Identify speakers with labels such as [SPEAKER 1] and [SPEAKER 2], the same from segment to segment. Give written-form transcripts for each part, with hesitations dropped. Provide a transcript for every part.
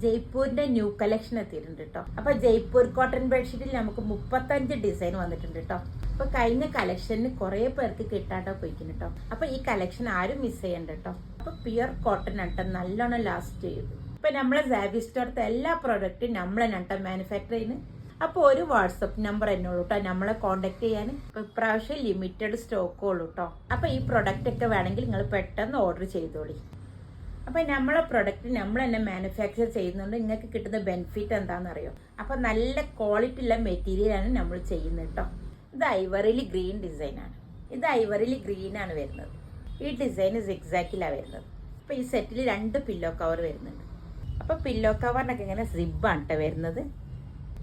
[SPEAKER 1] ജയ്പൂരിന്റെ new collection എത്തിയിട്ടുണ്ട് കേട്ടോ. അപ്പൊ ജയ്പൂർ കോട്ടൺ ബെഡ്ഷീറ്റിൽ നമുക്ക് 35 ഡിസൈൻ വന്നിട്ടുണ്ട് കേട്ടോ. അപ്പൊ കഴിഞ്ഞ കളക്ഷന് കുറെ പേർക്ക് കിട്ടാട്ടോ പോയിക്കുന്നു കേട്ടോ. അപ്പൊ ഈ കളക്ഷൻ ആരും മിസ് ചെയ്യണ്ട കേട്ടോ. അപ്പൊ പ്യുർ കോട്ടൺ ആട്ടോ, നല്ലോണം ലാസ്റ്റ് ചെയ്യും. ഇപ്പൊ നമ്മളെ സാവി സ്റ്റോറത്തെ എല്ലാ പ്രോഡക്റ്റും നമ്മളെ നട്ടോ മാനുഫാക്ചർ ചെയ്യുന്നത്. അപ്പൊ ഒരു വാട്സപ്പ് നമ്പർ എന്നോളൂ കേട്ടോ നമ്മളെ കോണ്ടാക്ട് ചെയ്യാൻ. ഇപ്രാവശ്യം ലിമിറ്റഡ് സ്റ്റോക്കേ ഉള്ളൂ കേട്ടോ. അപ്പൊ ഈ പ്രൊഡക്റ്റ് ഒക്കെ വേണമെങ്കിൽ നിങ്ങൾ പെട്ടെന്ന് ഓർഡർ ചെയ്തോളി. അപ്പൊ നമ്മളെ പ്രൊഡക്റ്റ് നമ്മൾ തന്നെ മാനുഫാക്ചർ ചെയ്യുന്നുണ്ട്. നിങ്ങൾക്ക് കിട്ടുന്ന ബെനിഫിറ്റ് എന്താണെന്നറിയോ? അപ്പൊ നല്ല ക്വാളിറ്റി ഉള്ള മെറ്റീരിയലാണ് നമ്മൾ ചെയ്യുന്നത് കേട്ടോ. ഇത് ഐവറിൽ ഗ്രീൻ ഡിസൈനാണ്. ഇത് ഐവറിൽ ഗ്രീൻ ആണ് വരുന്നത്. ഈ ഡിസൈൻ സിഗ്സാക്കിലാണ് വരുന്നത്. അപ്പൊ ഈ സെറ്റിൽ 2 പില്ലോ കവർ വരുന്നുണ്ട്. അപ്പൊ പില്ലോ കവറിനൊക്കെ ഇങ്ങനെ സിബാണ് കേട്ടോ വരുന്നത്.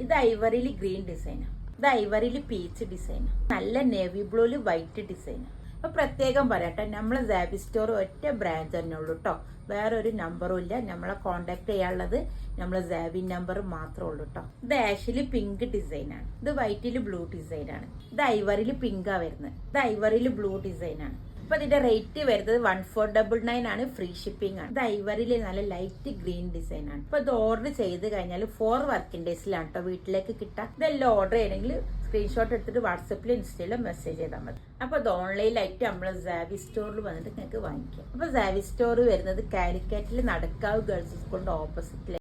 [SPEAKER 1] ഇത് ഐവറിൽ ഗ്രീൻ ഡിസൈനാണ്. ഇത് ഐവറിൽ പീച്ച് ഡിസൈനാണ്. നല്ല നേവി ബ്ലൂല് വൈറ്റ് ഡിസൈനാണ്. അപ്പൊ പ്രത്യേകം പറയട്ടെ, നമ്മളെ സാവി സ്റ്റോർ ഒറ്റ ബ്രാഞ്ച് തന്നെ ഉള്ളൂ കേട്ടോ. വേറൊരു നമ്പറും ഇല്ല. നമ്മളെ കോണ്ടാക്ട് ചെയ്യാനുള്ളത് നമ്മളെ സാവി നമ്പർ മാത്രമേ ഉള്ളൂ കേട്ടോ. ഇത് ആഷില് പിങ്ക് ഡിസൈനാണ്. ഇത് വൈറ്റില് ബ്ലൂ ഡിസൈനാണ്. ഇത് ഐവറിൽ പിങ്കാ വരുന്നത്. ഇത് ഐവറിൽ ബ്ലൂ ഡിസൈനാണ്. അപ്പൊ ഇതിന്റെ റേറ്റ് വരുന്നത് 1499 ആണ്. ഫ്രീ ഷിപ്പിംഗ് ആണ്. ഇത് ഐവറിൽ നല്ല ലൈറ്റ് ഗ്രീൻ ഡിസൈൻ ആണ്. അപ്പൊ ഇത് ഓർഡർ ചെയ്ത് കഴിഞ്ഞാൽ 4 വർക്കിംഗ് ഡേയ്സിലാണ് കേട്ടോ വീട്ടിലേക്ക് കിട്ടുക. ഇതെല്ലാം ഓർഡർ ചെയ്യണമെങ്കിൽ സ്ക്രീൻഷോട്ട് എടുത്തിട്ട് വാട്സപ്പിലും ഇൻസ്റ്റയിലും മെസ്സേജ് ചെയ്താൽ മതി. അപ്പൊ ഇത് ഓൺലൈനായിട്ട് നമ്മൾ സാവി സ്റ്റോറിൽ വന്നിട്ട് നിങ്ങൾക്ക് വാങ്ങിക്കാം. അപ്പൊ സാവി സ്റ്റോർ വരുന്നത് കാലിക്കറ്റിൽ നടക്കാവ് ഗേൾസ് സ്കൂളിന്റെ ഓപ്പോസിറ്റിൽ